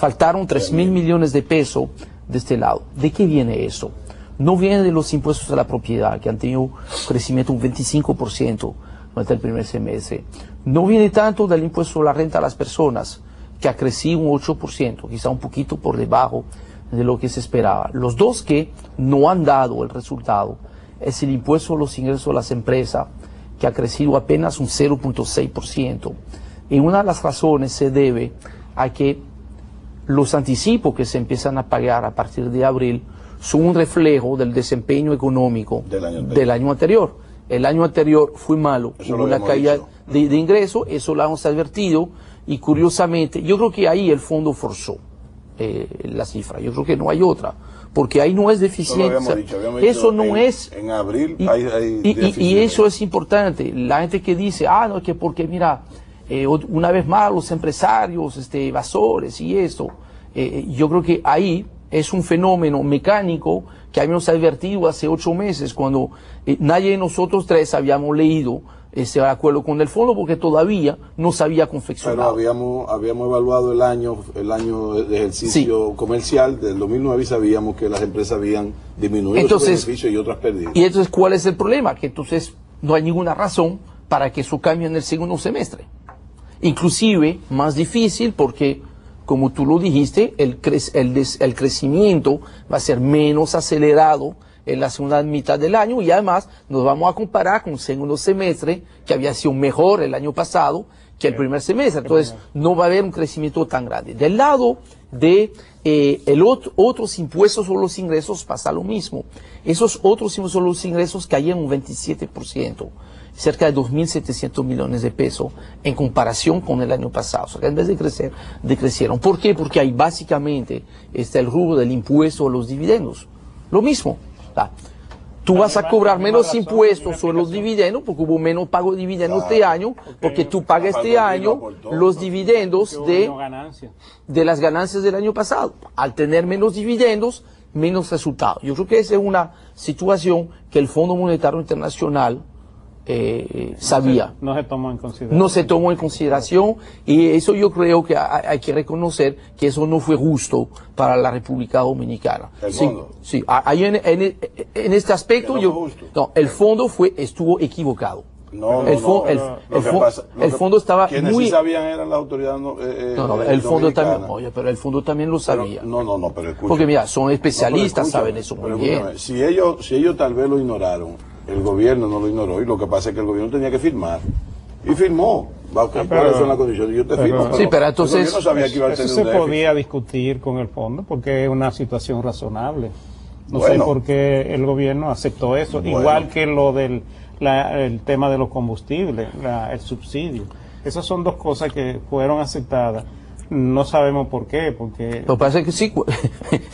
faltaron 3.000 millones de pesos de este lado. ¿De qué viene eso? No viene de los impuestos a la propiedad, que han tenido un crecimiento de un 25% durante el primer semestre. No viene tanto del impuesto a la renta a las personas, que ha crecido un 8%, quizá un poquito por debajo de lo que se esperaba. Los dos que no han dado el resultado es el impuesto a los ingresos de las empresas, que ha crecido apenas un 0.6%. Y una de las razones se debe a que los anticipos que se empiezan a pagar a partir de abril son un reflejo del desempeño económico del año anterior. El año anterior fue malo, hubo una caída de ingresos, eso lo hemos advertido, y curiosamente, yo creo que ahí el fondo forzó la cifra, yo creo que no hay otra, porque ahí no es deficiente, eso no es, en abril y eso es importante, la gente que dice, no, que porque mira, una vez más los empresarios, evasores y esto, yo creo que ahí es un fenómeno mecánico que habíamos advertido hace 8 meses, cuando nadie de nosotros tres habíamos leído ese acuerdo con el fondo, porque todavía no se había confeccionado. Pero habíamos evaluado el año de ejercicio comercial del 2009 y sabíamos que las empresas habían disminuido sus beneficios y otras perdidas. Y entonces, ¿cuál es el problema? Que entonces no hay ninguna razón para que eso cambie en el segundo semestre. Inclusive, más difícil porque, como tú lo dijiste, el crecimiento va a ser menos acelerado en la segunda mitad del año, y además nos vamos a comparar con el segundo semestre, que había sido mejor el año pasado que el primer semestre. Entonces no va a haber un crecimiento tan grande. Del lado de otros impuestos o los ingresos pasa lo mismo. Esos otros impuestos o los ingresos caían un 27%. Cerca de 2.700 millones de pesos en comparación con el año pasado. O sea, que en vez de crecer, decrecieron. ¿Por qué? Porque ahí básicamente está el rubro del impuesto a los dividendos. Lo mismo. Tú vas a cobrar menos impuestos sobre los dividendos, porque hubo menos pago de dividendos este año, porque tú pagas este año los dividendos de las ganancias del año pasado. Al tener menos dividendos, menos resultados. Yo creo que esa es una situación que el Fondo Monetario Internacional sabía. No se tomó en consideración. No se tomó en consideración, y eso yo creo que hay que reconocer que eso no fue justo para la República Dominicana. ¿El fondo? Sí, ahí en este aspecto el fondo estuvo equivocado. El fondo estaba quienes muy... sí sabían eran las autoridades el fondo también, pero el fondo también lo sabía. Pero escucha. Porque mira, son especialistas, saben eso muy bien. Si ellos tal vez lo ignoraron, el gobierno no lo ignoró, y lo que pasa es que el gobierno tenía que firmar. Y firmó. ¿Cuáles son las condiciones? Yo te firmo. Pero entonces... Yo no sabía que iba a eso tener se un déficit. podía discutir con el fondo, porque es una situación razonable. No sé por qué el gobierno aceptó eso. Igual que lo del el tema de los combustibles, el subsidio. Esas son dos cosas que fueron aceptadas. No sabemos por qué, porque... Pero parece que sí,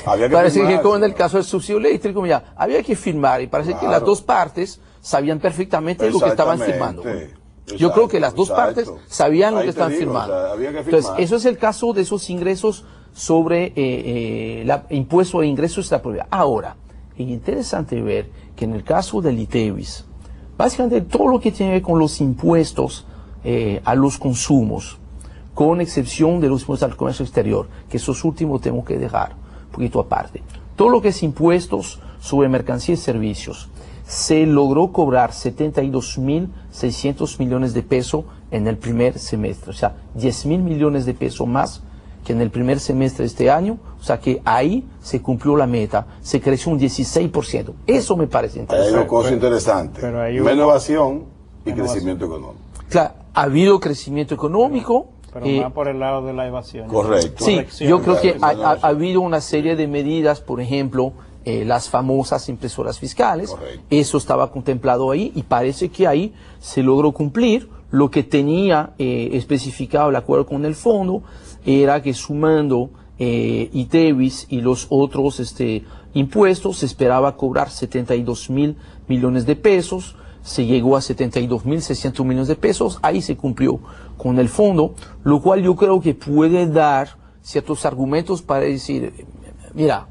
parece que como en el caso del subsidio eléctrico, ya había que firmar, y parece que las dos partes sabían perfectamente lo que estaban firmando. Yo creo que las dos partes sabían lo que estaban firmando. Entonces, eso es el caso de esos ingresos sobre impuesto de ingresos de la propiedad. Ahora, es interesante ver que en el caso del ITEVIS, básicamente todo lo que tiene que ver con los impuestos a los consumos, con excepción de los impuestos al comercio exterior, que esos últimos tengo que dejar un poquito aparte. Todo lo que es impuestos sobre mercancías y servicios, se logró cobrar 72.600 millones de pesos en el primer semestre, o sea, 10.000 millones de pesos más que en el primer semestre de este año, o sea que ahí se cumplió la meta, se creció un 16%. Eso me parece interesante. Hay una cosa interesante, menos evasión y crecimiento económico. Claro, ha habido crecimiento económico, pero más por el lado de la evasión. Correcto. Sí, yo creo que ha habido una serie de medidas, por ejemplo, las famosas impresoras fiscales. Correcto. Eso estaba contemplado ahí, y parece que ahí se logró cumplir lo que tenía especificado el acuerdo con el fondo, era que sumando ITEVIS y los otros impuestos se esperaba cobrar 72.000 millones de pesos. Se llegó a 72.600 millones de pesos, ahí se cumplió con el fondo, lo cual yo creo que puede dar ciertos argumentos para decir, mira,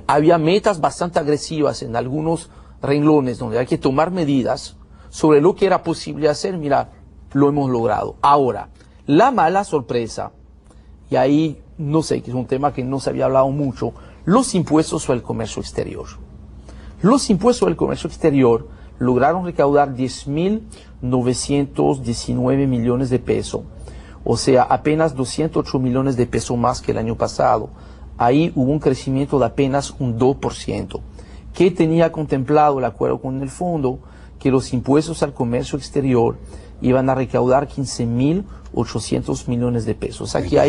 había metas bastante agresivas en algunos renglones donde hay que tomar medidas sobre lo que era posible hacer, mira, lo hemos logrado. Ahora, la mala sorpresa, y ahí no sé, que es un tema que no se había hablado mucho, los impuestos sobre el comercio exterior. Los impuestos sobre el comercio exterior lograron recaudar 10.919 millones de pesos, o sea, apenas 208 millones de pesos más que el año pasado. Ahí hubo un crecimiento de apenas un 2%. ¿Qué tenía contemplado el acuerdo con el fondo? Que los impuestos al comercio exterior iban a recaudar 15.800 millones de pesos. O sea, que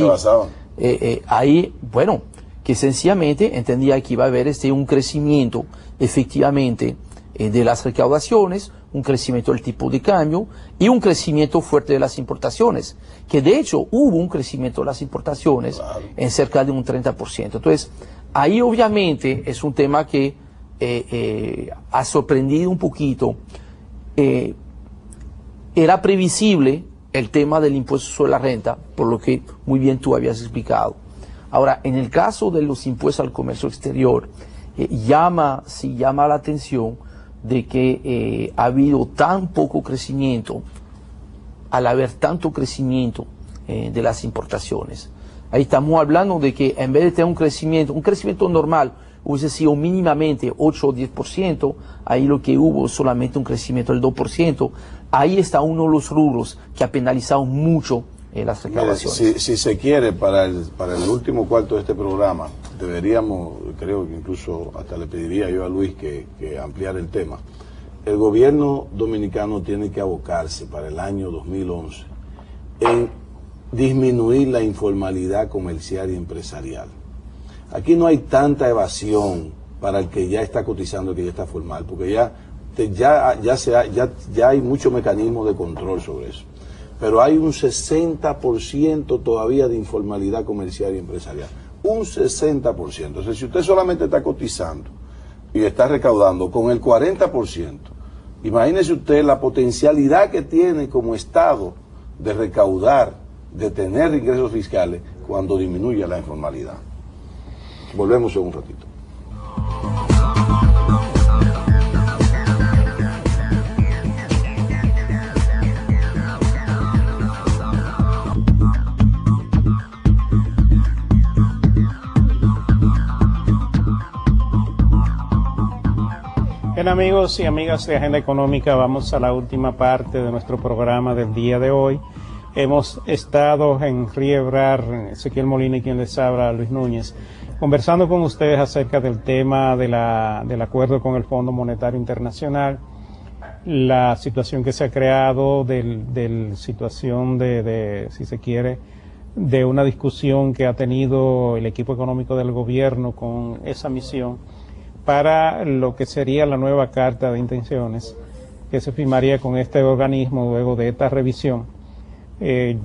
ahí, bueno, que sencillamente entendía que iba a haber un crecimiento efectivamente de las recaudaciones, un crecimiento del tipo de cambio y un crecimiento fuerte de las importaciones, que de hecho hubo un crecimiento de las importaciones en cerca de un 30%. Entonces, ahí obviamente es un tema que ha sorprendido un poquito. Era previsible el tema del impuesto sobre la renta, por lo que muy bien tú habías explicado. Ahora, en el caso de los impuestos al comercio exterior, llama la atención de que ha habido tan poco crecimiento, al haber tanto crecimiento de las importaciones. Ahí estamos hablando de que en vez de tener un crecimiento normal, hubiese sido mínimamente 8 o 10%, ahí lo que hubo solamente un crecimiento del 2%. Ahí está uno de los rubros que ha penalizado mucho las recaudaciones. Mire, si se quiere, para el último cuarto de este programa, deberíamos, creo que incluso hasta le pediría yo a Luis que ampliara el tema. El gobierno dominicano tiene que abocarse para el año 2011 en disminuir la informalidad comercial y empresarial. Aquí no hay tanta evasión para el que ya está cotizando, el que ya está formal, porque ya hay mucho mecanismo de control sobre eso. Pero hay un 60% todavía de informalidad comercial y empresarial. Un 60%. O sea, si usted solamente está cotizando y está recaudando con el 40%, imagínese usted la potencialidad que tiene como Estado de recaudar, de tener ingresos fiscales cuando disminuya la informalidad. Volvemos en un ratito. Bien, amigos y amigas de Agenda Económica, vamos a la última parte de nuestro programa del día de hoy. Hemos estado en Riebrar, Ezequiel Molina y quien les habla, Luis Núñez, conversando con ustedes acerca del tema del acuerdo con el Fondo Monetario Internacional, la situación que se ha creado, situación si se quiere, de una discusión que ha tenido el equipo económico del gobierno con esa misión para lo que sería la nueva carta de intenciones que se firmaría con este organismo luego de esta revisión.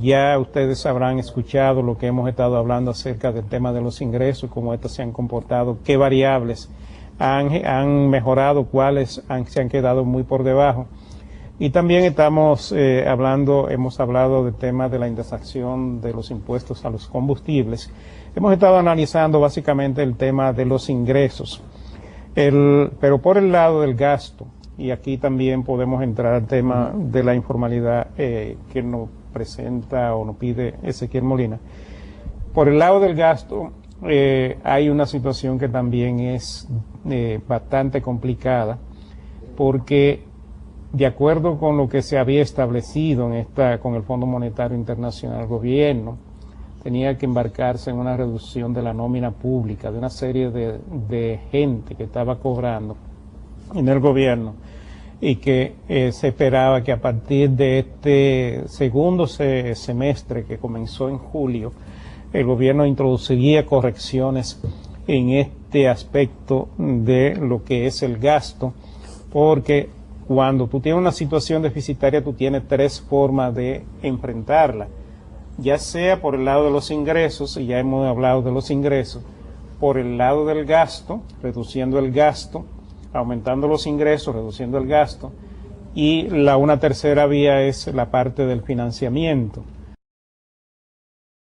Ya ustedes habrán escuchado lo que hemos estado hablando acerca del tema de los ingresos, cómo estos se han comportado, qué variables han mejorado, cuáles se han quedado muy por debajo. Y también hemos hablado del tema de la indexación de los impuestos a los combustibles. Hemos estado analizando básicamente el tema de los ingresos, pero por el lado del gasto, y aquí también podemos entrar al tema de la informalidad que nos presenta o nos pide Ezequiel Molina. Por el lado del gasto hay una situación que también es bastante complicada, porque de acuerdo con lo que se había establecido con el Fondo Monetario Internacional, el gobierno tenía que embarcarse en una reducción de la nómina pública, de una serie de gente que estaba cobrando en el gobierno, y que se esperaba que a partir de este segundo semestre que comenzó en julio, el gobierno introduciría correcciones en este aspecto de lo que es el gasto, porque cuando tú tienes una situación deficitaria, tú tienes tres formas de enfrentarla, ya sea por el lado de los ingresos, y ya hemos hablado de los ingresos, por el lado del gasto, reduciendo el gasto, aumentando los ingresos, reduciendo el gasto, y una tercera vía es la parte del financiamiento.